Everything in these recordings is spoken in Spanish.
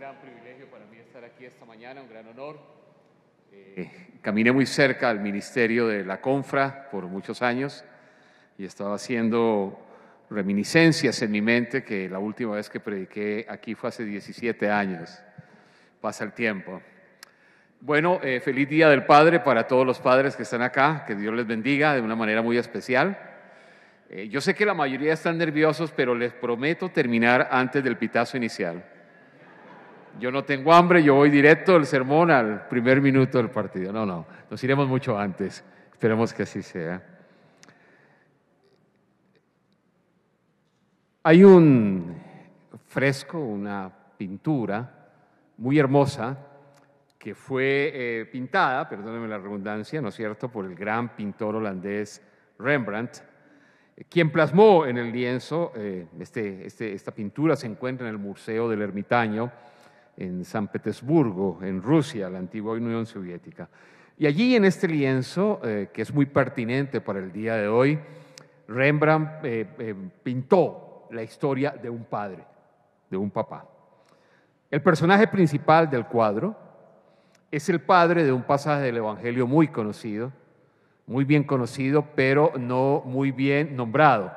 gran privilegio para mí estar aquí esta mañana, un gran honor. Caminé muy cerca al ministerio de la Confra por muchos años y estaba haciendo reminiscencias en mi mente que la última vez que prediqué aquí fue hace 17 años. Pasa el tiempo. Bueno, feliz Día del Padre para todos los padres que están acá, que Dios les bendiga de una manera muy especial. Yo sé que la mayoría están nerviosos, pero les prometo terminar antes del pitazo inicial. Yo no tengo hambre, yo voy directo del sermón al primer minuto del partido. No, nos iremos mucho antes. Esperemos que así sea. Hay un fresco, una pintura muy hermosa que fue pintada, perdónenme la redundancia, ¿no es cierto?, por el gran pintor holandés Rembrandt, quien plasmó en el lienzo, esta pintura se encuentra en el Museo del Ermitaño, en San Petersburgo, en Rusia, la antigua Unión Soviética. Y allí en este lienzo, que es muy pertinente para el día de hoy, Rembrandt pintó la historia de un padre, de un papá. El personaje principal del cuadro es el padre de un pasaje del Evangelio muy conocido, muy bien conocido, pero no muy bien nombrado.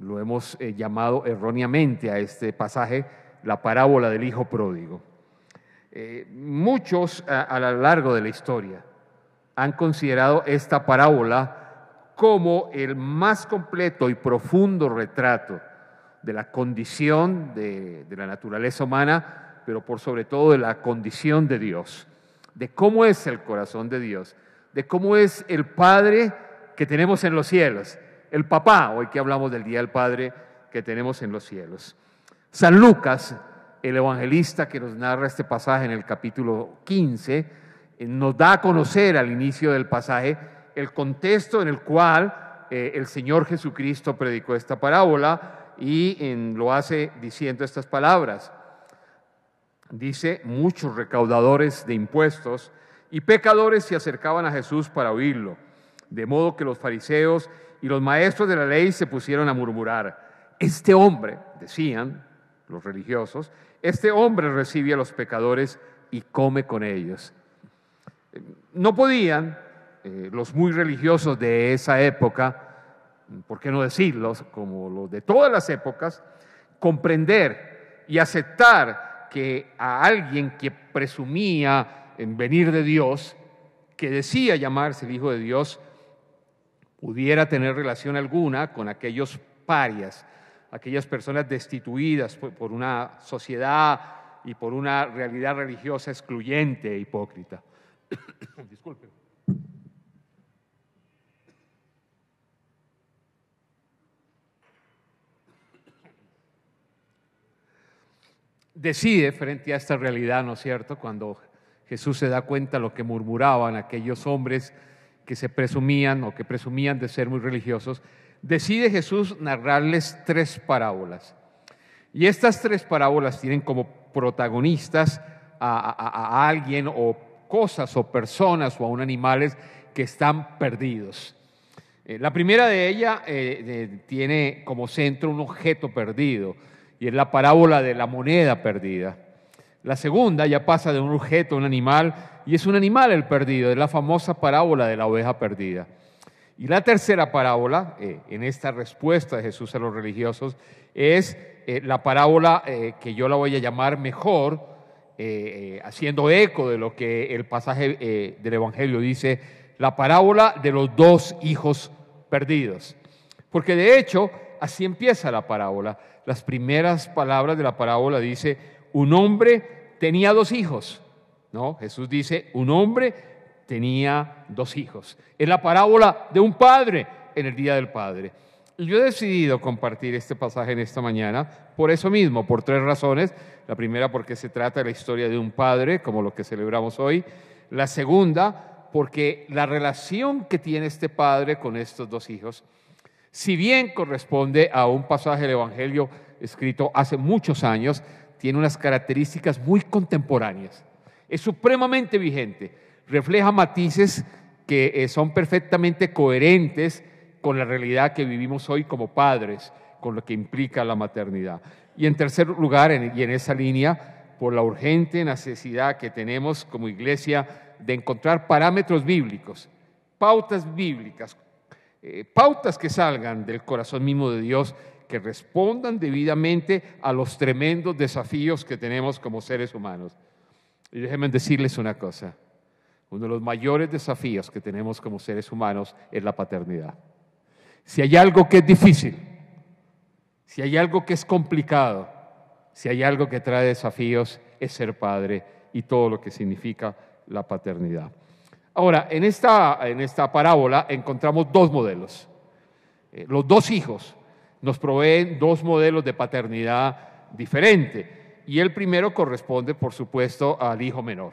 Lo hemos llamado erróneamente a este pasaje la parábola del hijo pródigo. Muchos a lo largo de la historia han considerado esta parábola como el más completo y profundo retrato de la condición de la naturaleza humana, pero por sobre todo de la condición de Dios, de cómo es el corazón de Dios, de cómo es el Padre que tenemos en los cielos, el papá, hoy que hablamos del Día del Padre que tenemos en los cielos. San Lucas, el evangelista que nos narra este pasaje en el capítulo 15, nos da a conocer al inicio del pasaje el contexto en el cual el Señor Jesucristo predicó esta parábola y lo hace diciendo estas palabras. Dice, muchos recaudadores de impuestos y pecadores se acercaban a Jesús para oírlo, de modo que los fariseos y los maestros de la ley se pusieron a murmurar. Este hombre, decían los religiosos, este hombre recibe a los pecadores y come con ellos. No podían los muy religiosos de esa época, ¿por qué no decirlos, como los de todas las épocas, comprender y aceptar que a alguien que presumía en venir de Dios, que decía llamarse el Hijo de Dios, pudiera tener relación alguna con aquellos parias, aquellas personas destituidas por una sociedad y por una realidad religiosa excluyente e hipócrita. Disculpen. Decide frente a esta realidad, ¿no es cierto?, cuando Jesús se da cuenta de lo que murmuraban aquellos hombres que se presumían o que presumían de ser muy religiosos, decide Jesús narrarles 3 parábolas. Y estas 3 parábolas tienen como protagonistas a alguien o cosas o personas o aún animales que están perdidos. La primera de ellas tiene como centro un objeto perdido y es la parábola de la moneda perdida. La segunda ya pasa de un objeto a un animal y es un animal el perdido, es la famosa parábola de la oveja perdida. Y la tercera parábola, en esta respuesta de Jesús a los religiosos, es la parábola que yo la voy a llamar mejor, haciendo eco de lo que el pasaje del Evangelio dice, la parábola de los 2 hijos perdidos. Porque de hecho, así empieza la parábola. Las primeras palabras de la parábola dice, un hombre tenía 2 hijos. ¿No? Jesús dice, un hombre tenía 2 hijos. Es la parábola de un padre en el Día del Padre. Y yo he decidido compartir este pasaje en esta mañana por eso mismo, por 3 razones. La primera, porque se trata de la historia de un padre, como lo que celebramos hoy. La segunda, porque la relación que tiene este padre con estos 2 hijos, si bien corresponde a un pasaje del Evangelio escrito hace muchos años, tiene unas características muy contemporáneas. Es supremamente vigente, refleja matices que son perfectamente coherentes con la realidad que vivimos hoy como padres, con lo que implica la maternidad. Y en tercer lugar, y en esa línea, por la urgente necesidad que tenemos como iglesia de encontrar parámetros bíblicos, pautas bíblicas, pautas que salgan del corazón mismo de Dios, que respondan debidamente a los tremendos desafíos que tenemos como seres humanos. Y déjenme decirles una cosa, uno de los mayores desafíos que tenemos como seres humanos es la paternidad. Si hay algo que es difícil, si hay algo que es complicado, si hay algo que trae desafíos, es ser padre y todo lo que significa la paternidad. Ahora, en esta parábola encontramos dos modelos. Los dos hijos nos proveen dos modelos de paternidad diferentes. Y el primero corresponde, por supuesto, al hijo menor.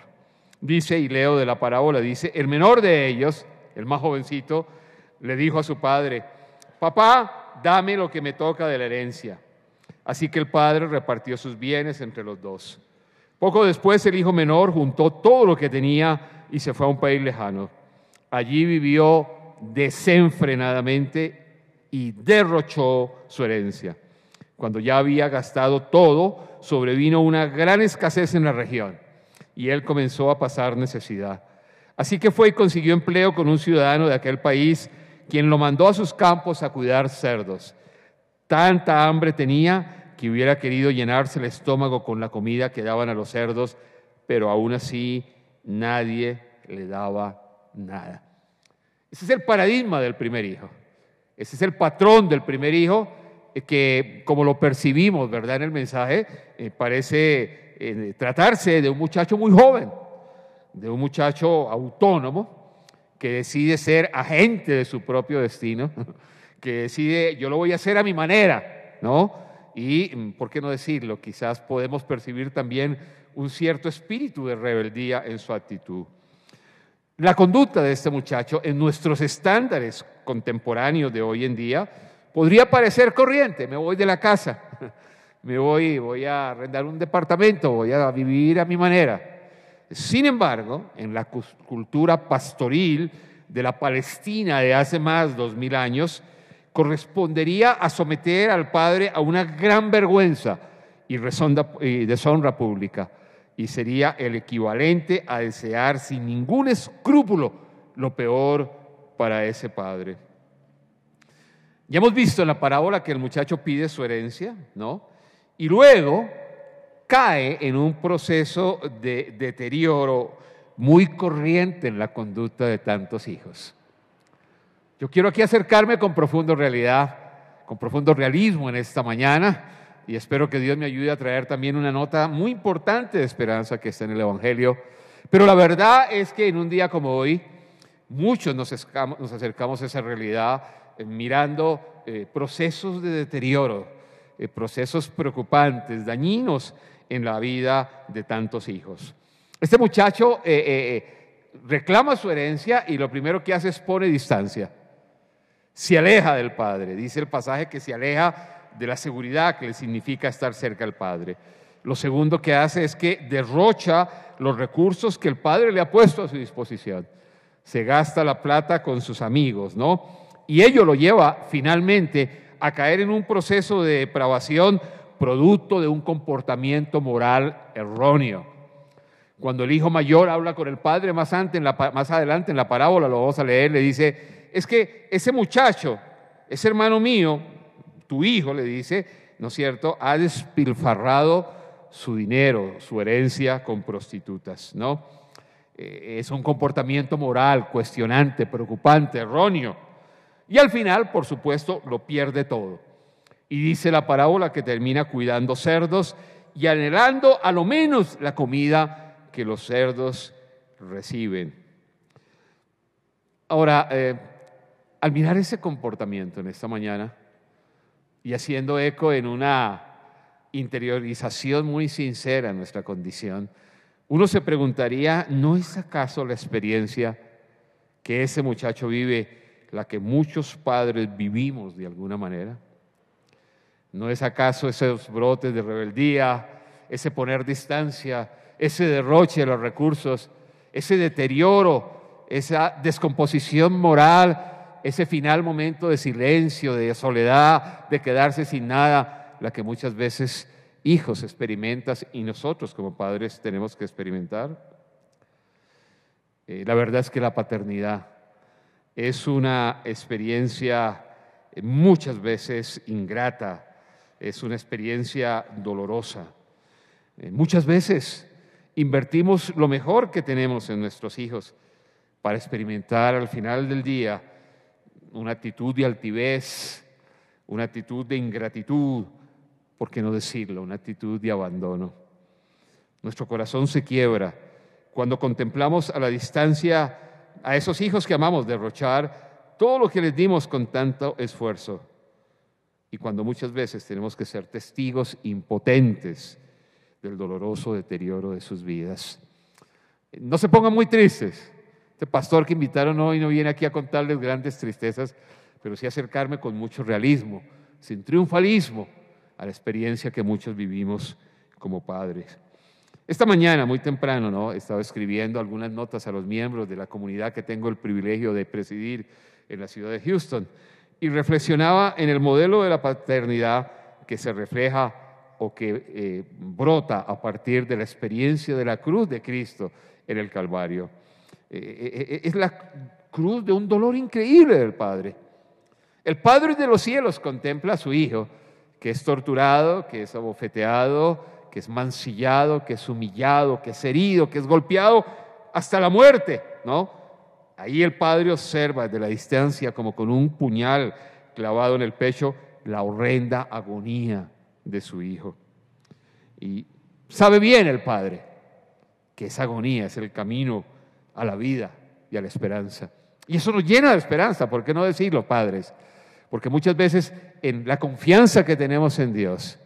Dice, y leo de la parábola, dice, el menor de ellos, el más jovencito, le dijo a su padre, papá, dame lo que me toca de la herencia. Así que el padre repartió sus bienes entre los dos. Poco después el hijo menor juntó todo lo que tenía y se fue a un país lejano. Allí vivió desenfrenadamente y derrochó su herencia. Cuando ya había gastado todo, sobrevino una gran escasez en la región y él comenzó a pasar necesidad. Así que fue y consiguió empleo con un ciudadano de aquel país, quien lo mandó a sus campos a cuidar cerdos. Tanta hambre tenía que hubiera querido llenarse el estómago con la comida que daban a los cerdos, pero aún así nadie le daba nada. Ese es el paradigma del primer hijo. Ese es el patrón del primer hijo, que como lo percibimos, ¿verdad?, en el mensaje, parece tratarse de un muchacho muy joven, de un muchacho autónomo que decide ser agente de su propio destino, que decide, yo lo voy a hacer a mi manera, ¿no? Y, ¿por qué no decirlo? Quizás podemos percibir también un cierto espíritu de rebeldía en su actitud. La conducta de este muchacho en nuestros estándares contemporáneos de hoy en día podría parecer corriente. Me voy de la casa, voy a arrendar un departamento, voy a vivir a mi manera. Sin embargo, en la cultura pastoril de la Palestina de hace más de 2000 años, correspondería a someter al padre a una gran vergüenza y deshonra pública, y sería el equivalente a desear sin ningún escrúpulo lo peor para ese padre. Ya hemos visto en la parábola que el muchacho pide su herencia, ¿no? Y luego cae en un proceso de deterioro muy corriente en la conducta de tantos hijos. Yo quiero aquí acercarme con profunda realidad, con profundo realismo en esta mañana, y espero que Dios me ayude a traer también una nota muy importante de esperanza que está en el Evangelio. Pero la verdad es que en un día como hoy, muchos nos acercamos a esa realidad mirando procesos de deterioro, procesos preocupantes, dañinos en la vida de tantos hijos. Este muchacho reclama su herencia y lo primero que hace es pone distancia. Se aleja del padre. Dice el pasaje que se aleja de la seguridad que le significa estar cerca del padre. Lo segundo que hace es que derrocha los recursos que el padre le ha puesto a su disposición. Se gasta la plata con sus amigos, ¿no? Y ello lo lleva finalmente a caer en un proceso de depravación producto de un comportamiento moral erróneo. Cuando el hijo mayor habla con el padre más adelante en la parábola, lo vamos a leer, le dice, es que ese muchacho, ese hermano mío, tu hijo, le dice, ¿no es cierto?, ha despilfarrado su dinero, su herencia con prostitutas, ¿no? Es un comportamiento moral cuestionante, preocupante, erróneo. Y al final, por supuesto, lo pierde todo. Y dice la parábola que termina cuidando cerdos y anhelando a lo menos la comida que los cerdos reciben. Ahora, al mirar ese comportamiento en esta mañana y haciendo eco en una interiorización muy sincera en nuestra condición, uno se preguntaría, ¿no es acaso la experiencia que ese muchacho vive la que muchos padres vivimos de alguna manera? ¿No es acaso esos brotes de rebeldía, ese poner distancia, ese derroche de los recursos, ese deterioro, esa descomposición moral, ese final momento de silencio, de soledad, de quedarse sin nada, la que muchas veces hijos experimentas y nosotros como padres tenemos que experimentar. La verdad es que la paternidad es una experiencia muchas veces ingrata, es una experiencia dolorosa. Muchas veces invertimos lo mejor que tenemos en nuestros hijos para experimentar al final del día una actitud de altivez, una actitud de ingratitud, ¿por qué no decirlo? Una actitud de abandono. Nuestro corazón se quiebra cuando contemplamos a la distancia a esos hijos que amamos derrochar todo lo que les dimos con tanto esfuerzo. Y cuando muchas veces tenemos que ser testigos impotentes del doloroso deterioro de sus vidas. No se pongan muy tristes. Este pastor que invitaron hoy no viene aquí a contarles grandes tristezas, pero sí acercarme con mucho realismo, sin triunfalismo, a la experiencia que muchos vivimos como padres. Esta mañana, muy temprano, ¿no?, estaba escribiendo algunas notas a los miembros de la comunidad que tengo el privilegio de presidir en la ciudad de Houston y reflexionaba en el modelo de la paternidad que se refleja o que brota a partir de la experiencia de la cruz de Cristo en el Calvario. Es la cruz de un dolor increíble del Padre. El Padre de los cielos contempla a su Hijo, que es torturado, que es abofeteado, que es mancillado, que es humillado, que es herido, que es golpeado hasta la muerte, ¿no? Ahí el Padre observa desde la distancia, como con un puñal clavado en el pecho, la horrenda agonía de su Hijo. Y sabe bien el Padre que esa agonía es el camino a la vida y a la esperanza. Y eso nos llena de esperanza, ¿por qué no decirlo, padres? Porque muchas veces en la confianza que tenemos en Dios,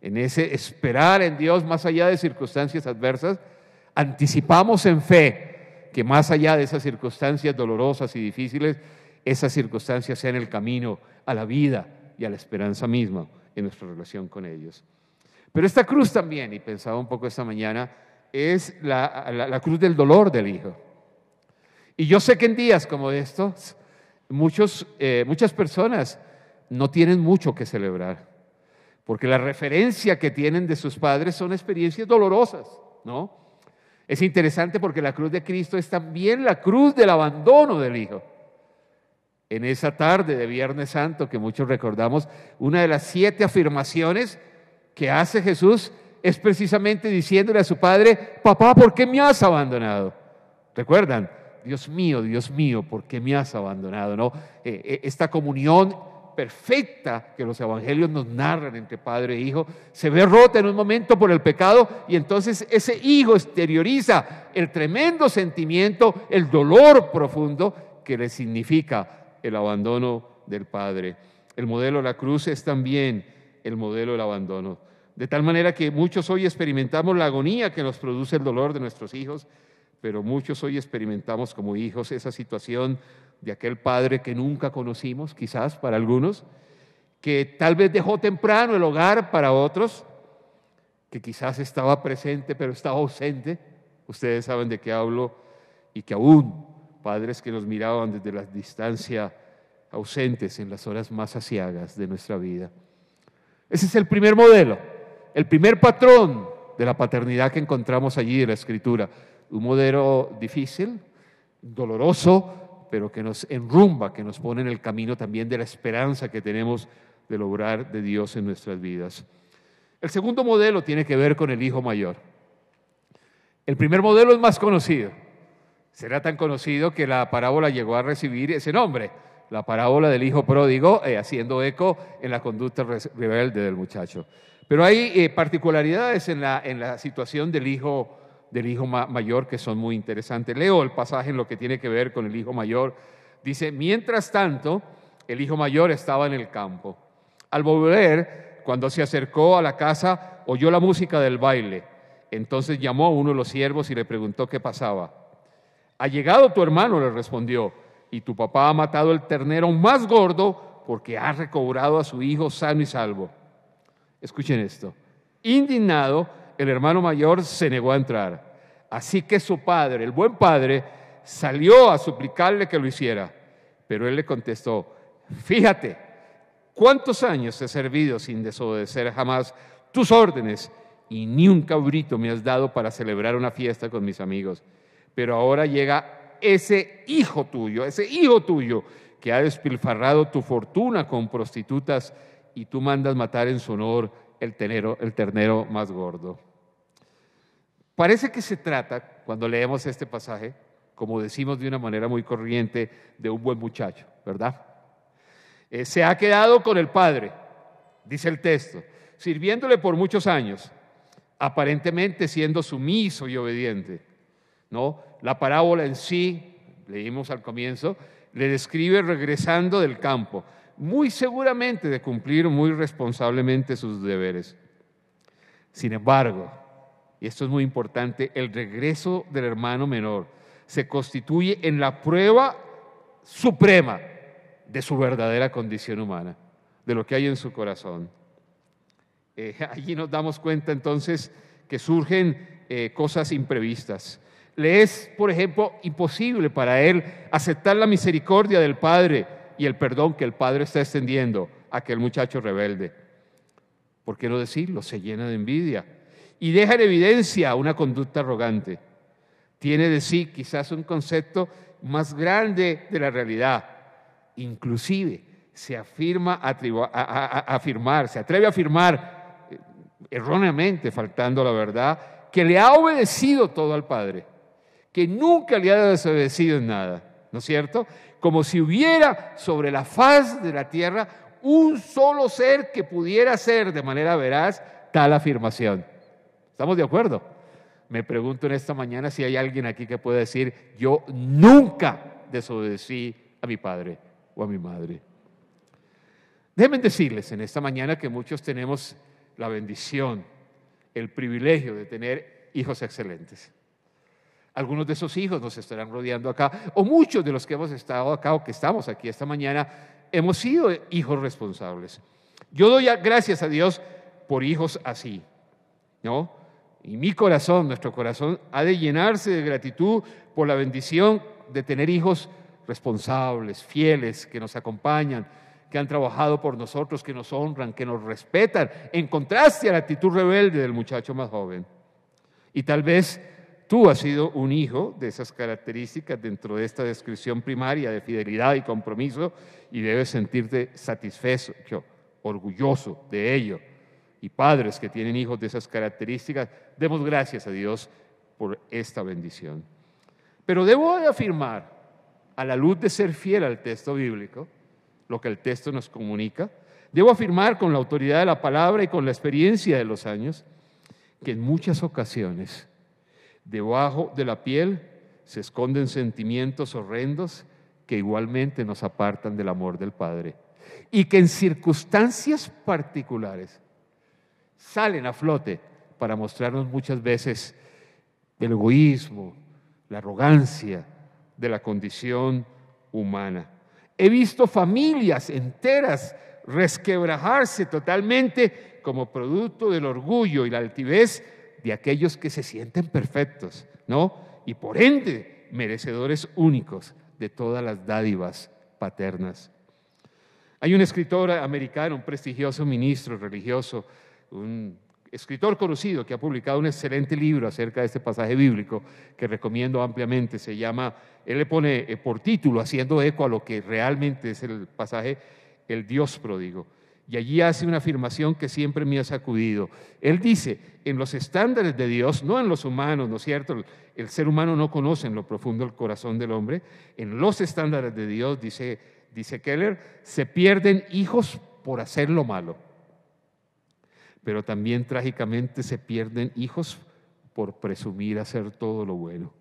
en ese esperar en Dios más allá de circunstancias adversas, anticipamos en fe que más allá de esas circunstancias dolorosas y difíciles, esas circunstancias sean el camino a la vida y a la esperanza misma en nuestra relación con ellos. Pero esta cruz también, y pensaba un poco esta mañana, es la cruz del dolor del Hijo. Y yo sé que en días como estos, muchas personas no tienen mucho que celebrar, porque la referencia que tienen de sus padres son experiencias dolorosas, ¿no? Es interesante porque la cruz de Cristo es también la cruz del abandono del Hijo. En esa tarde de Viernes Santo que muchos recordamos, una de las 7 afirmaciones que hace Jesús es precisamente diciéndole a su Padre: papá, ¿por qué me has abandonado? ¿Recuerdan? Dios mío, ¿por qué me has abandonado? ¿No? Esta comunión perfecta que los evangelios nos narran entre padre e hijo se ve rota en un momento por el pecado, y entonces ese hijo exterioriza el tremendo sentimiento, el dolor profundo que le significa el abandono del Padre. El modelo de la cruz es también el modelo del abandono, de tal manera que muchos hoy experimentamos la agonía que nos produce el dolor de nuestros hijos, pero muchos hoy experimentamos como hijos esa situación de aquel padre que nunca conocimos, quizás para algunos, que tal vez dejó temprano el hogar para otros, que quizás estaba presente pero estaba ausente. Ustedes saben de qué hablo, y que aún padres que nos miraban desde la distancia, ausentes en las horas más aciagas de nuestra vida. Ese es el primer modelo, el primer patrón de la paternidad que encontramos allí en la Escritura. Un modelo difícil, doloroso, pero que nos enrumba, que nos pone en el camino también de la esperanza que tenemos del obrar de Dios en nuestras vidas. El segundo modelo tiene que ver con el hijo mayor. El primer modelo es más conocido. Será tan conocido que la parábola llegó a recibir ese nombre, la parábola del hijo pródigo, haciendo eco en la conducta rebelde del muchacho. Pero hay particularidades en la situación del hijo mayor que son muy interesantes. Leo el pasaje en lo que tiene que ver con el hijo mayor. Dice: mientras tanto, el hijo mayor estaba en el campo. Al volver, cuando se acercó a la casa, oyó la música del baile. Entonces llamó a uno de los siervos y le preguntó qué pasaba. «Ha llegado tu hermano», le respondió, «y tu papá ha matado el ternero más gordo porque ha recobrado a su hijo sano y salvo». Escuchen esto. Indignado, el hermano mayor se negó a entrar. Así que su padre, el buen padre, salió a suplicarle que lo hiciera. Pero él le contestó: «Fíjate, ¿cuántos años he servido sin desobedecer jamás tus órdenes, y ni un cabrito me has dado para celebrar una fiesta con mis amigos. Pero ahora llega ese hijo tuyo que ha despilfarrado tu fortuna con prostitutas, y tú mandas matar en su honor el ternero más gordo. Parece que se trata, cuando leemos este pasaje, como decimos de una manera muy corriente, de un buen muchacho, ¿verdad? Se ha quedado con el padre, dice el texto, sirviéndole por muchos años, aparentemente siendo sumiso y obediente, ¿no? La parábola en sí, leímos al comienzo, le describe regresando del campo, muy seguramente de cumplir muy responsablemente sus deberes. Sin embargo, y esto es muy importante, el regreso del hermano menor se constituye en la prueba suprema de su verdadera condición humana, de lo que hay en su corazón. Allí nos damos cuenta entonces que surgen cosas imprevistas. Le es, por ejemplo, imposible para él aceptar la misericordia del Padre y el perdón que el Padre está extendiendo a aquel muchacho rebelde. ¿Por qué no decirlo? Se llena de envidia y deja en evidencia una conducta arrogante. Tiene de sí quizás un concepto más grande de la realidad. Inclusive se atreve a afirmar erróneamente, faltando la verdad, que le ha obedecido todo al Padre, que nunca le ha desobedecido en nada, ¿no es cierto? Como si hubiera sobre la faz de la tierra un solo ser que pudiera hacer de manera veraz tal afirmación. ¿Estamos de acuerdo? Me pregunto en esta mañana si hay alguien aquí que pueda decir: yo nunca desobedecí a mi padre o a mi madre. Déjenme decirles en esta mañana que muchos tenemos la bendición, el privilegio de tener hijos excelentes. Algunos de esos hijos nos estarán rodeando acá, o muchos de los que hemos estado acá o que estamos aquí esta mañana, hemos sido hijos responsables. Yo doy gracias a Dios por hijos así, ¿no? Y mi corazón, nuestro corazón, ha de llenarse de gratitud por la bendición de tener hijos responsables, fieles, que nos acompañan, que han trabajado por nosotros, que nos honran, que nos respetan, en contraste a la actitud rebelde del muchacho más joven. Y tal vez tú has sido un hijo de esas características dentro de esta descripción primaria de fidelidad y compromiso, y debes sentirte satisfecho, orgulloso de ello. Y padres que tienen hijos de esas características, demos gracias a Dios por esta bendición. Pero debo de afirmar, a la luz de ser fiel al texto bíblico, lo que el texto nos comunica, debo afirmar con la autoridad de la palabra y con la experiencia de los años, que en muchas ocasiones debajo de la piel se esconden sentimientos horrendos que igualmente nos apartan del amor del Padre, y que en circunstancias particulares salen a flote para mostrarnos muchas veces el egoísmo, la arrogancia de la condición humana. He visto familias enteras resquebrajarse totalmente como producto del orgullo y la altivez de aquellos que se sienten perfectos, ¿no? Y por ende merecedores únicos de todas las dádivas paternas. Hay un escritor americano, un prestigioso ministro religioso, un escritor conocido que ha publicado un excelente libro acerca de este pasaje bíblico que recomiendo ampliamente. Se llama, él le pone por título, haciendo eco a lo que realmente es el pasaje, El Dios pródigo. Y allí hace una afirmación que siempre me ha sacudido. Él dice: en los estándares de Dios, no en los humanos, ¿no es cierto? El ser humano no conoce en lo profundo el corazón del hombre. En los estándares de Dios, dice Keller, se pierden hijos por hacer lo malo. Pero también trágicamente se pierden hijos por presumir hacer todo lo bueno.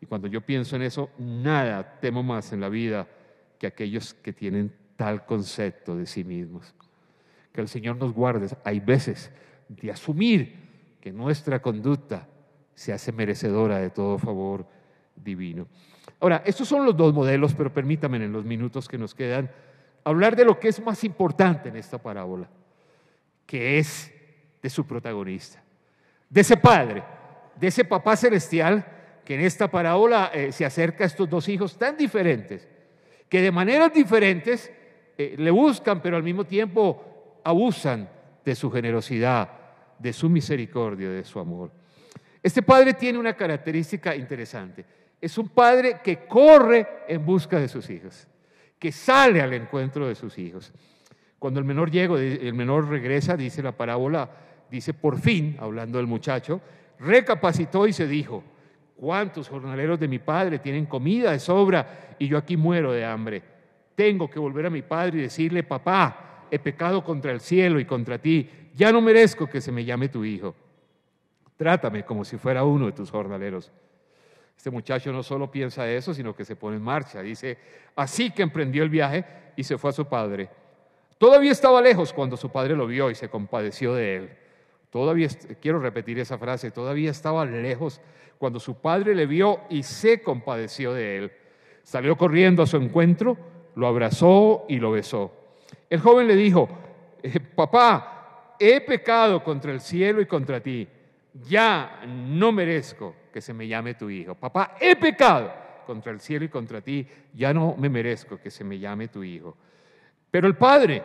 Y cuando yo pienso en eso, nada temo más en la vida que aquellos que tienen tal concepto de sí mismos. Que el Señor nos guarde, hay veces, de asumir que nuestra conducta se hace merecedora de todo favor divino. Ahora, estos son los dos modelos, pero permítanme en los minutos que nos quedan hablar de lo que es más importante en esta parábola, que es de su protagonista, de ese padre, de ese papá celestial que en esta parábola se acerca a estos dos hijos tan diferentes, que de maneras diferentes le buscan, pero al mismo tiempo abusan de su generosidad de su misericordia, de su amor. Este padre tiene una característica interesante. Es un padre que corre en busca de sus hijos, que sale al encuentro de sus hijos. Cuando el menor regresa, dice la parábola, dice por fin, hablando del muchacho, recapacitó y se dijo: ¿cuántos jornaleros de mi padre tienen comida de sobra y yo aquí muero de hambre? Tengo que volver a mi padre y decirle: papá, he pecado contra el cielo y contra ti, ya no merezco que se me llame tu hijo. Trátame como si fuera uno de tus jornaleros. Este muchacho no solo piensa eso, sino que se pone en marcha. Dice, así que emprendió el viaje y se fue a su padre. Todavía estaba lejos cuando su padre lo vio y se compadeció de él. Quiero repetir esa frase, todavía estaba lejos cuando su padre le vio y se compadeció de él. Salió corriendo a su encuentro, lo abrazó y lo besó. El joven le dijo, papá, he pecado contra el cielo y contra ti. Ya no merezco que se me llame tu hijo. Papá, he pecado contra el cielo y contra ti. Ya no me merezco que se me llame tu hijo. Pero el padre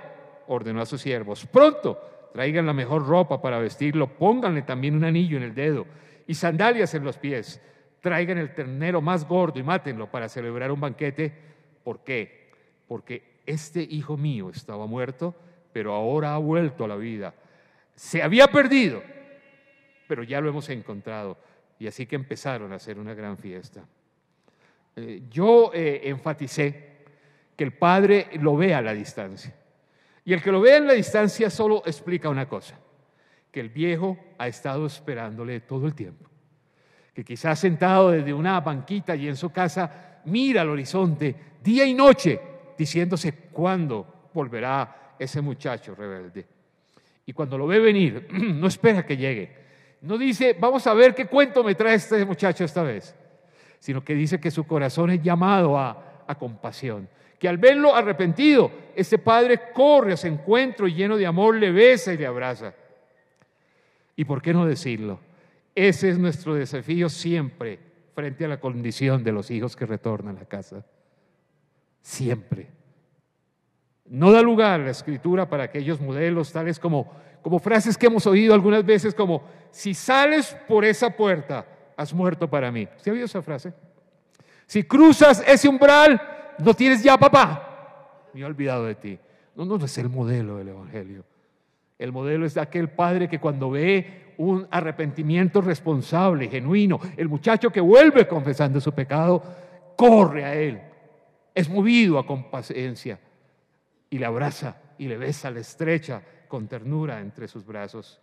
ordenó a sus siervos, pronto traigan la mejor ropa para vestirlo, pónganle también un anillo en el dedo y sandalias en los pies. Traigan el ternero más gordo y mátenlo para celebrar un banquete. ¿Por qué? Porque este hijo mío estaba muerto, pero ahora ha vuelto a la vida. Se había perdido, pero ya lo hemos encontrado. Y así que empezaron a hacer una gran fiesta. Yo enfaticé que el padre lo vea a la distancia. Y el que lo vea en la distancia solo explica una cosa, que el viejo ha estado esperándole todo el tiempo. Que quizás sentado desde una banquita y en su casa mira al horizonte día y noche, diciéndose cuándo volverá ese muchacho rebelde. Y cuando lo ve venir, no espera que llegue. No dice, vamos a ver qué cuento me trae este muchacho esta vez, sino que dice que su corazón es llamado a compasión, que al verlo arrepentido, este padre corre a su encuentro y lleno de amor le besa y le abraza. ¿Y por qué no decirlo? Ese es nuestro desafío siempre frente a la condición de los hijos que retornan a casa. Siempre. No da lugar la Escritura para aquellos modelos tales como frases que hemos oído algunas veces como, si sales por esa puerta, has muerto para mí. ¿Usted ha oído esa frase? Si cruzas ese umbral, no tienes ya papá. Me he olvidado de ti. No es el modelo del Evangelio. El modelo es de aquel padre que cuando ve un arrepentimiento responsable, genuino, el muchacho que vuelve confesando su pecado, corre a él, es movido a compasión y le abraza y le besa, le estrecha con ternura entre sus brazos.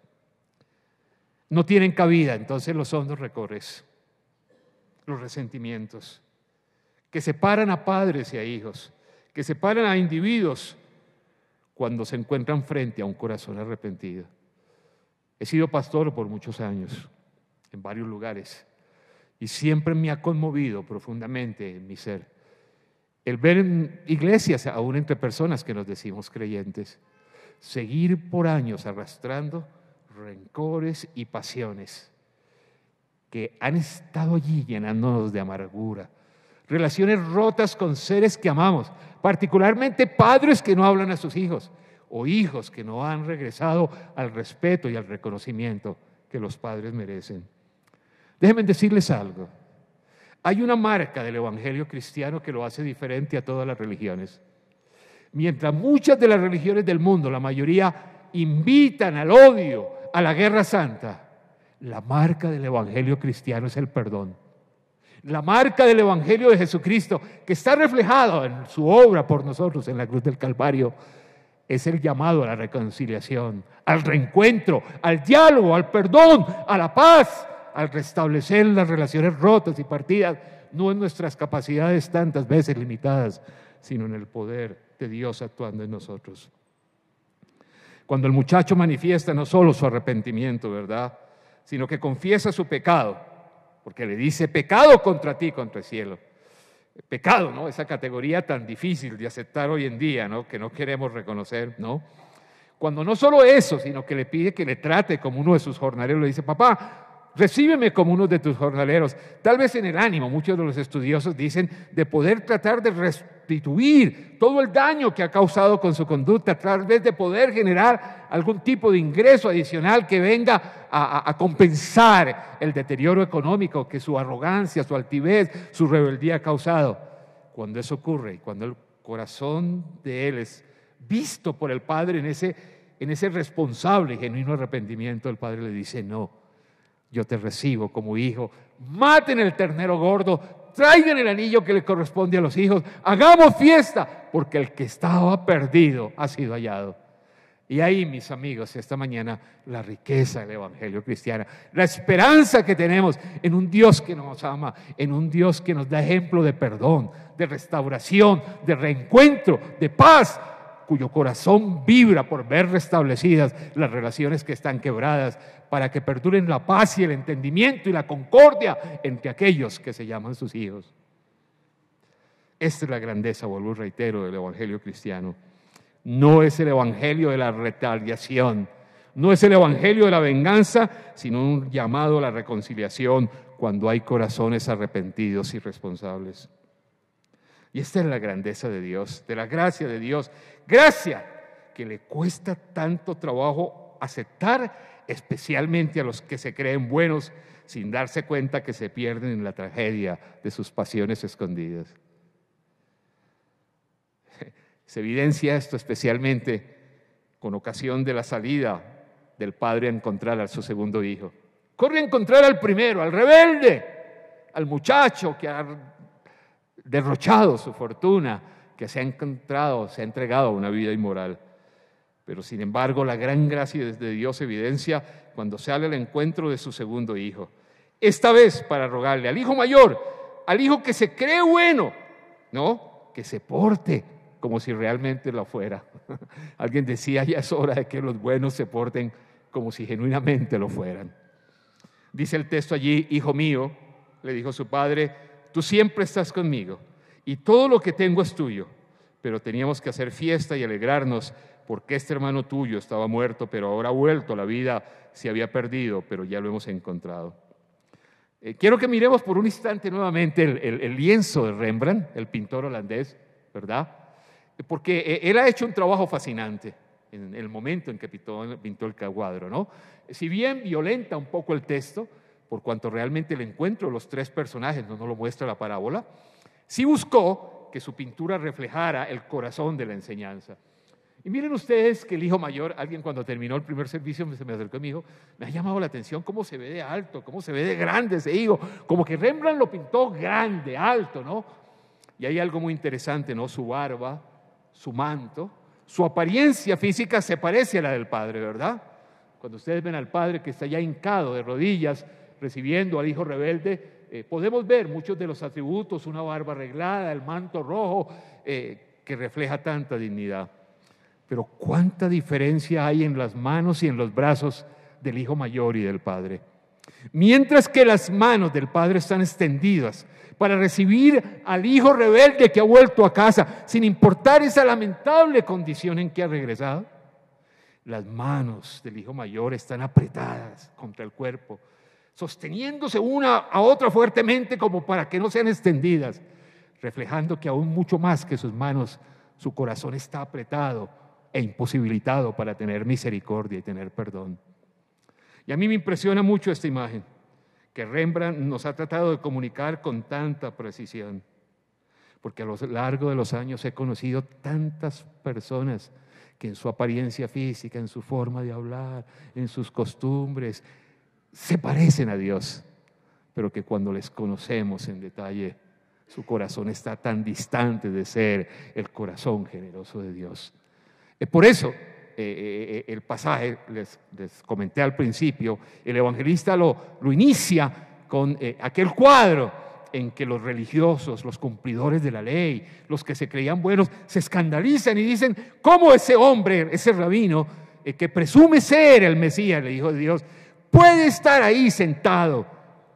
No tienen cabida entonces los hondos rencores, los resentimientos, que separan a padres y a hijos, que separan a individuos cuando se encuentran frente a un corazón arrepentido. He sido pastor por muchos años, en varios lugares, y siempre me ha conmovido profundamente en mi ser el ver en iglesias, aún entre personas que nos decimos creyentes, seguir por años arrastrando rencores y pasiones que han estado allí llenándonos de amargura, relaciones rotas con seres que amamos, particularmente padres que no hablan a sus hijos o hijos que no han regresado al respeto y al reconocimiento que los padres merecen. Déjenme decirles algo. Hay una marca del evangelio cristiano que lo hace diferente a todas las religiones. Mientras muchas de las religiones del mundo, la mayoría, invitan al odio, a la guerra santa, la marca del evangelio cristiano es el perdón. La marca del evangelio de Jesucristo, que está reflejado en su obra por nosotros en la cruz del Calvario, es el llamado a la reconciliación, al reencuentro, al diálogo, al perdón, a la paz, al restablecer las relaciones rotas y partidas, no en nuestras capacidades tantas veces limitadas, sino en el poder de Dios actuando en nosotros. Cuando el muchacho manifiesta no solo su arrepentimiento, ¿verdad?, sino que confiesa su pecado, porque le dice, pecado contra ti, contra el cielo. Pecado, ¿no? Esa categoría tan difícil de aceptar hoy en día, ¿no?, que no queremos reconocer, ¿no? Cuando no solo eso, sino que le pide que le trate como uno de sus jornaleros, le dice, papá, recíbeme como uno de tus jornaleros. Tal vez en el ánimo, muchos de los estudiosos dicen, de poder tratar de restituir todo el daño que ha causado con su conducta, tal vez de poder generar algún tipo de ingreso adicional que venga a compensar el deterioro económico que su arrogancia, su altivez, su rebeldía ha causado. Cuando eso ocurre y cuando el corazón de él es visto por el Padre en ese responsable y genuino arrepentimiento, el Padre le dice: no, yo te recibo como hijo. Maten el ternero gordo, traigan el anillo que le corresponde a los hijos, hagamos fiesta, porque el que estaba perdido ha sido hallado. Y ahí, mis amigos, esta mañana, la riqueza del evangelio cristiano, la esperanza que tenemos en un Dios que nos ama, en un Dios que nos da ejemplo de perdón, de restauración, de reencuentro, de paz, cuyo corazón vibra por ver restablecidas las relaciones que están quebradas, para que perduren la paz y el entendimiento y la concordia entre aquellos que se llaman sus hijos. Esta es la grandeza, vuelvo y reitero, del evangelio cristiano. No es el evangelio de la retaliación, no es el evangelio de la venganza, sino un llamado a la reconciliación cuando hay corazones arrepentidos y responsables. Y esta es la grandeza de Dios, de la gracia de Dios. Gracia que le cuesta tanto trabajo aceptar, especialmente a los que se creen buenos, sin darse cuenta que se pierden en la tragedia de sus pasiones escondidas. Se evidencia esto especialmente con ocasión de la salida del padre a encontrar a su segundo hijo. Corre a encontrar al primero, al rebelde, al muchacho que ha derrochado su fortuna, que se ha entregado a una vida inmoral. Pero sin embargo, la gran gracia de Dios evidencia cuando sale al encuentro de su segundo hijo. Esta vez para rogarle al hijo mayor, al hijo que se cree bueno, ¿no?, que se porte como si realmente lo fuera. Alguien decía: ya es hora de que los buenos se porten como si genuinamente lo fueran. Dice el texto allí: hijo mío, le dijo su padre, tú siempre estás conmigo y todo lo que tengo es tuyo, pero teníamos que hacer fiesta y alegrarnos porque este hermano tuyo estaba muerto, pero ahora ha vuelto a la vida, se había perdido, pero ya lo hemos encontrado. Quiero que miremos por un instante nuevamente el lienzo de Rembrandt, el pintor holandés, ¿verdad? Porque él ha hecho un trabajo fascinante en el momento en que pintó el cuadro, ¿no? Si bien violenta un poco el texto, por cuanto realmente el encuentro de los tres personajes no nos lo muestra la parábola, sí buscó que su pintura reflejara el corazón de la enseñanza. Y miren ustedes que el hijo mayor, alguien cuando terminó el primer servicio se me acercó y me dijo: me ha llamado la atención cómo se ve de alto, cómo se ve de grande ese hijo, como que Rembrandt lo pintó grande, alto, ¿no? Y hay algo muy interesante, ¿no? Su barba, su manto, su apariencia física se parece a la del padre, ¿verdad? Cuando ustedes ven al padre que está ya hincado de rodillas recibiendo al hijo rebelde, podemos ver muchos de los atributos, una barba arreglada, el manto rojo, que refleja tanta dignidad. Pero cuánta diferencia hay en las manos y en los brazos del hijo mayor y del padre. Mientras que las manos del padre están extendidas para recibir al hijo rebelde que ha vuelto a casa, sin importar esa lamentable condición en que ha regresado, las manos del hijo mayor están apretadas contra el cuerpo, sosteniéndose una a otra fuertemente como para que no sean extendidas, reflejando que aún mucho más que sus manos, su corazón está apretado e imposibilitado para tener misericordia y tener perdón. Y a mí me impresiona mucho esta imagen que Rembrandt nos ha tratado de comunicar con tanta precisión, porque a lo largo de los años he conocido tantas personas que en su apariencia física, en su forma de hablar, en sus costumbres, se parecen a Dios, pero que cuando les conocemos en detalle, su corazón está tan distante de ser el corazón generoso de Dios. Por eso, el pasaje, les comenté al principio, el evangelista lo inicia con aquel cuadro en que los religiosos, los cumplidores de la ley, los que se creían buenos, se escandalizan y dicen: ¿cómo ese hombre, ese rabino, que presume ser el Mesías, el Hijo de Dios, puede estar ahí sentado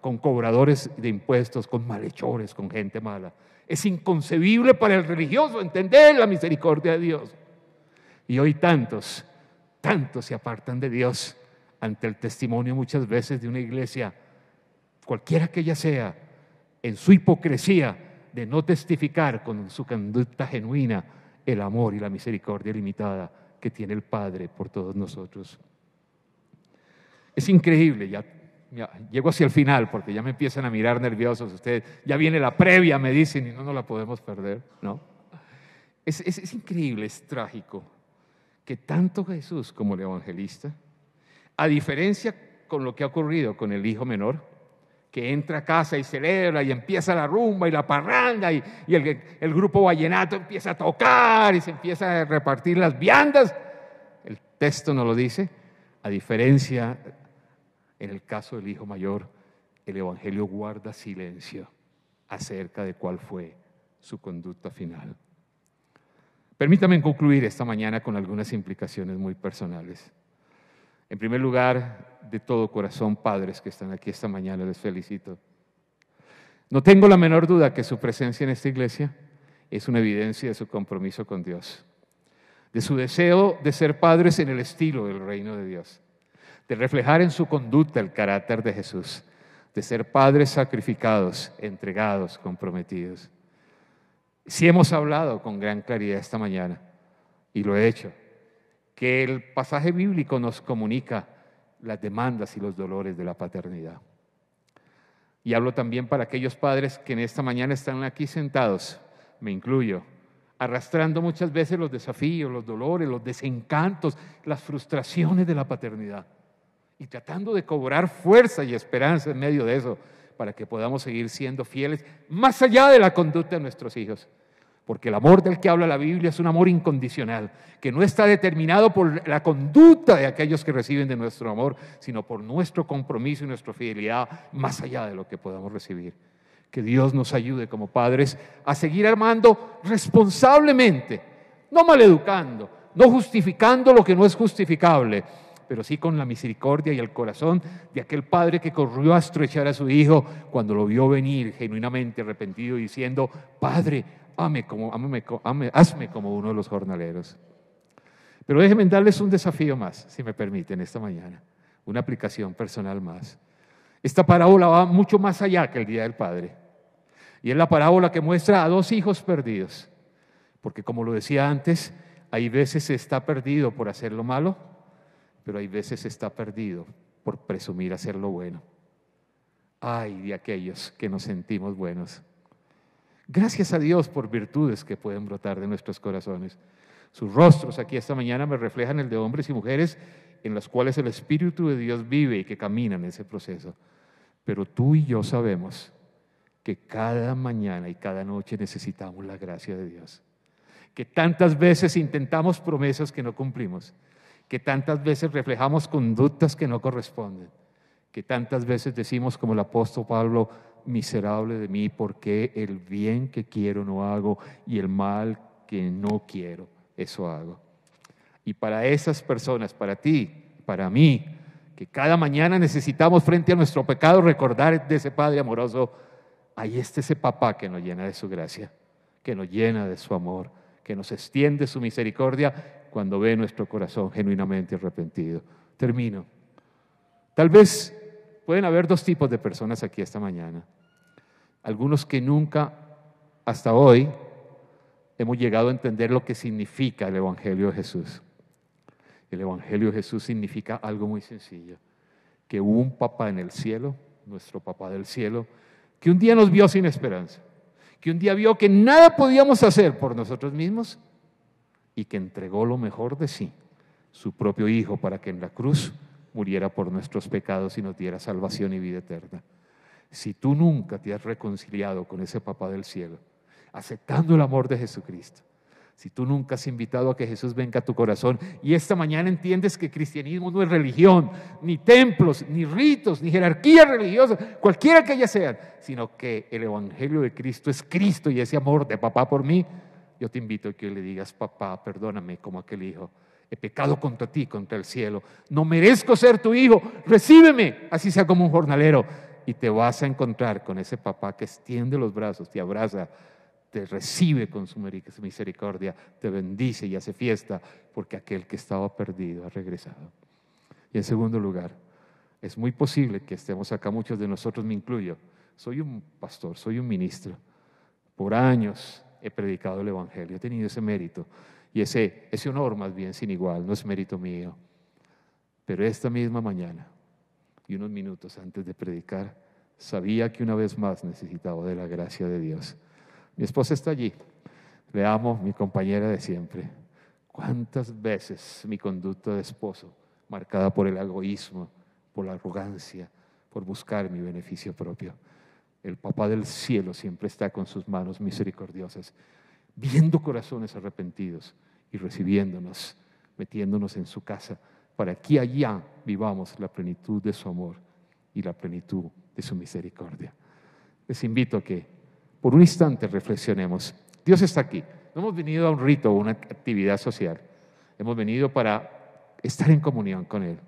con cobradores de impuestos, con malhechores, con gente mala? Es inconcebible para el religioso entender la misericordia de Dios. Y hoy tantos se apartan de Dios ante el testimonio muchas veces de una iglesia cualquiera que ella sea, en su hipocresía de no testificar con su conducta genuina el amor y la misericordia limitada que tiene el Padre por todos nosotros. Es increíble, ya llego hacia el final porque ya me empiezan a mirar nerviosos ustedes, ya viene la previa, me dicen, y no la podemos perder, ¿no? Es increíble, es trágico que tanto Jesús como el evangelista, a diferencia con lo que ha ocurrido con el hijo menor, que entra a casa y celebra y empieza la rumba y la parranda y el grupo vallenato empieza a tocar y se empieza a repartir las viandas, el texto nos lo dice. A diferencia, en el caso del hijo mayor, el evangelio guarda silencio acerca de cuál fue su conducta final. Permítanme concluir esta mañana con algunas implicaciones muy personales. En primer lugar, de todo corazón, padres que están aquí esta mañana, les felicito. No tengo la menor duda que su presencia en esta iglesia es una evidencia de su compromiso con Dios, de su deseo de ser padres en el estilo del reino de Dios, de reflejar en su conducta el carácter de Jesús, de ser padres sacrificados, entregados, comprometidos. Sí hemos hablado con gran claridad esta mañana, y lo he hecho, que el pasaje bíblico nos comunica las demandas y los dolores de la paternidad. Y hablo también para aquellos padres que en esta mañana están aquí sentados, me incluyo, arrastrando muchas veces los desafíos, los dolores, los desencantos, las frustraciones de la paternidad, y tratando de cobrar fuerza y esperanza en medio de eso, para que podamos seguir siendo fieles más allá de la conducta de nuestros hijos. Porque el amor del que habla la Biblia es un amor incondicional, que no está determinado por la conducta de aquellos que reciben de nuestro amor, sino por nuestro compromiso y nuestra fidelidad más allá de lo que podamos recibir. Que Dios nos ayude como padres a seguir amando responsablemente, no maleducando, no justificando lo que no es justificable, pero sí con la misericordia y el corazón de aquel padre que corrió a estrechar a su hijo cuando lo vio venir genuinamente arrepentido, diciendo: Padre, hazme como uno de los jornaleros. Pero déjenme darles un desafío más, si me permiten, esta mañana, una aplicación personal más. Esta parábola va mucho más allá que el Día del Padre, y es la parábola que muestra a dos hijos perdidos, porque como lo decía antes, hay veces se está perdido por hacer lo malo, pero hay veces se está perdido por presumir hacer lo bueno. Ay de aquellos que nos sentimos buenos. Gracias a Dios por virtudes que pueden brotar de nuestros corazones. Sus rostros aquí esta mañana me reflejan el de hombres y mujeres en los cuales el Espíritu de Dios vive y que caminan en ese proceso. Pero tú y yo sabemos que cada mañana y cada noche necesitamos la gracia de Dios. Que tantas veces intentamos promesas que no cumplimos. Que tantas veces reflejamos conductas que no corresponden. Que tantas veces decimos como el apóstol Pablo: miserable de mí, porque el bien que quiero no hago y el mal que no quiero, eso hago. Y para esas personas, para ti, para mí, que cada mañana necesitamos frente a nuestro pecado recordar de ese Padre amoroso, ahí está ese papá que nos llena de su gracia, que nos llena de su amor, que nos extiende su misericordia cuando ve nuestro corazón genuinamente arrepentido. Termino. Tal vez pueden haber dos tipos de personas aquí esta mañana. Algunos que nunca, hasta hoy, hemos llegado a entender lo que significa el Evangelio de Jesús. El Evangelio de Jesús significa algo muy sencillo: que hubo un papá en el cielo, nuestro papá del cielo, que un día nos vio sin esperanza, que un día vio que nada podíamos hacer por nosotros mismos y que entregó lo mejor de sí, su propio Hijo, para que en la cruz muriera por nuestros pecados y nos diera salvación y vida eterna. Si tú nunca te has reconciliado con ese papá del cielo, aceptando el amor de Jesucristo, si tú nunca has invitado a que Jesús venga a tu corazón y esta mañana entiendes que el cristianismo no es religión, ni templos, ni ritos, ni jerarquías religiosas, cualquiera que ellas sean, sino que el Evangelio de Cristo es Cristo y ese amor de papá por mí, yo te invito a que le digas: papá, perdóname como aquel hijo. He pecado contra ti, contra el cielo. No merezco ser tu hijo. Recíbeme, así sea como un jornalero. Y te vas a encontrar con ese papá que extiende los brazos, te abraza, te recibe con su misericordia, te bendice y hace fiesta, porque aquel que estaba perdido ha regresado. Y en segundo lugar, Es muy posible que estemos acá, muchos de nosotros, me incluyo. Soy un pastor, soy un ministro. Por años he predicado el Evangelio, he tenido ese mérito y ese honor más bien sin igual, no es mérito mío. Pero esta misma mañana y unos minutos antes de predicar, sabía que una vez más necesitaba de la gracia de Dios. Mi esposa está allí, le amo, mi compañera de siempre. ¿Cuántas veces mi conducta de esposo, marcada por el egoísmo, por la arrogancia, por buscar mi beneficio propio? El Papá del cielo siempre está con sus manos misericordiosas, viendo corazones arrepentidos y recibiéndonos, metiéndonos en su casa, para que allá vivamos la plenitud de su amor y la plenitud de su misericordia. Les invito a que por un instante reflexionemos. Dios está aquí. No hemos venido a un rito o una actividad social. Hemos venido para estar en comunión con Él.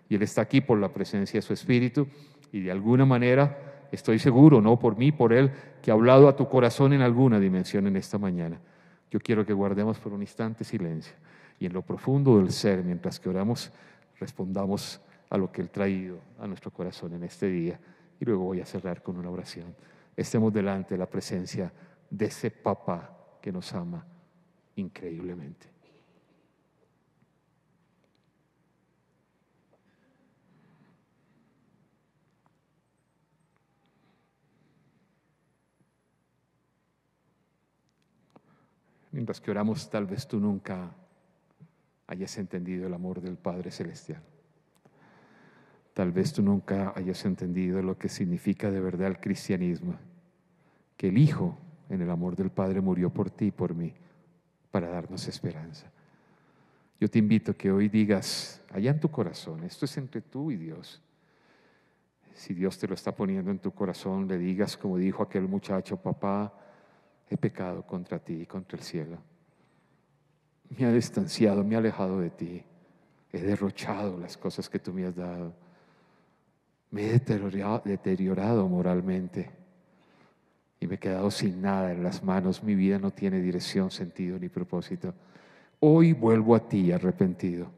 Y Él está aquí por la presencia de su Espíritu y de alguna manera, estoy seguro, no por mí, por Él, que ha hablado a tu corazón en alguna dimensión en esta mañana. Yo quiero que guardemos por un instante silencio y en lo profundo del ser, mientras que oramos, respondamos a lo que Él ha traído a nuestro corazón en este día. Y luego voy a cerrar con una oración. Estemos delante de la presencia de ese Papá que nos ama increíblemente. Mientras que oramos, tal vez tú nunca hayas entendido el amor del Padre Celestial. Tal vez tú nunca hayas entendido lo que significa de verdad el cristianismo, que el Hijo, en el amor del Padre, murió por ti y por mí, para darnos esperanza. Yo te invito a que hoy digas, allá en tu corazón, esto es entre tú y Dios. Si Dios te lo está poniendo en tu corazón, le digas como dijo aquel muchacho: papá, he pecado contra ti y contra el cielo. Me ha distanciado, me ha alejado de ti. He derrochado las cosas que tú me has dado. Me he deteriorado moralmente y me he quedado sin nada en las manos. Mi vida no tiene dirección, sentido ni propósito. Hoy vuelvo a ti arrepentido.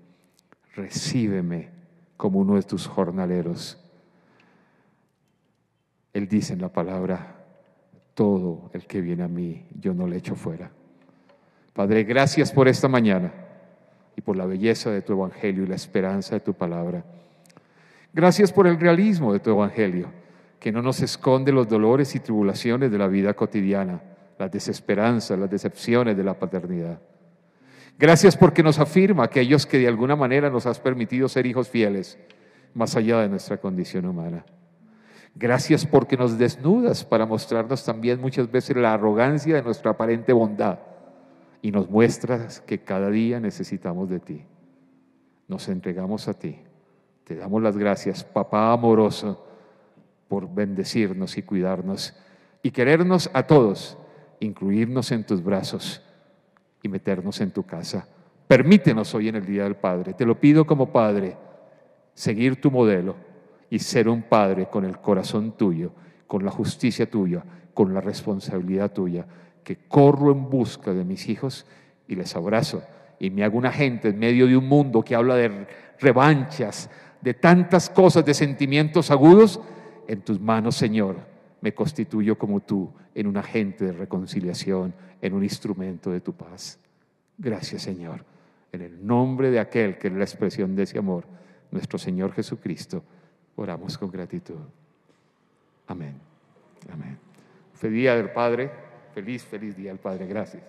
Recíbeme como uno de tus jornaleros. Él dice en la palabra: todo el que viene a mí, yo no le echo fuera. Padre, gracias por esta mañana y por la belleza de tu evangelio y la esperanza de tu palabra. Gracias por el realismo de tu evangelio, que no nos esconde los dolores y tribulaciones de la vida cotidiana, las desesperanzas, las decepciones de la paternidad. Gracias porque nos afirma aquellos que de alguna manera nos has permitido ser hijos fieles, más allá de nuestra condición humana. Gracias porque nos desnudas para mostrarnos también muchas veces la arrogancia de nuestra aparente bondad y nos muestras que cada día necesitamos de ti. Nos entregamos a ti. Te damos las gracias, Papá amoroso, por bendecirnos y cuidarnos y querernos a todos, incluirnos en tus brazos y meternos en tu casa. Permítenos hoy en el Día del Padre, te lo pido como Padre, seguir tu modelo y ser un padre con el corazón tuyo, con la justicia tuya, con la responsabilidad tuya, que corro en busca de mis hijos y les abrazo y me hago un agente en medio de un mundo que habla de revanchas, de tantas cosas, de sentimientos agudos. En tus manos, Señor, me constituyo como tú en un agente de reconciliación, en un instrumento de tu paz. Gracias, Señor, en el nombre de aquel que es la expresión de ese amor, nuestro Señor Jesucristo. Oramos con gratitud. Amén. Amén. Feliz Día del Padre. Feliz Día del Padre. Gracias.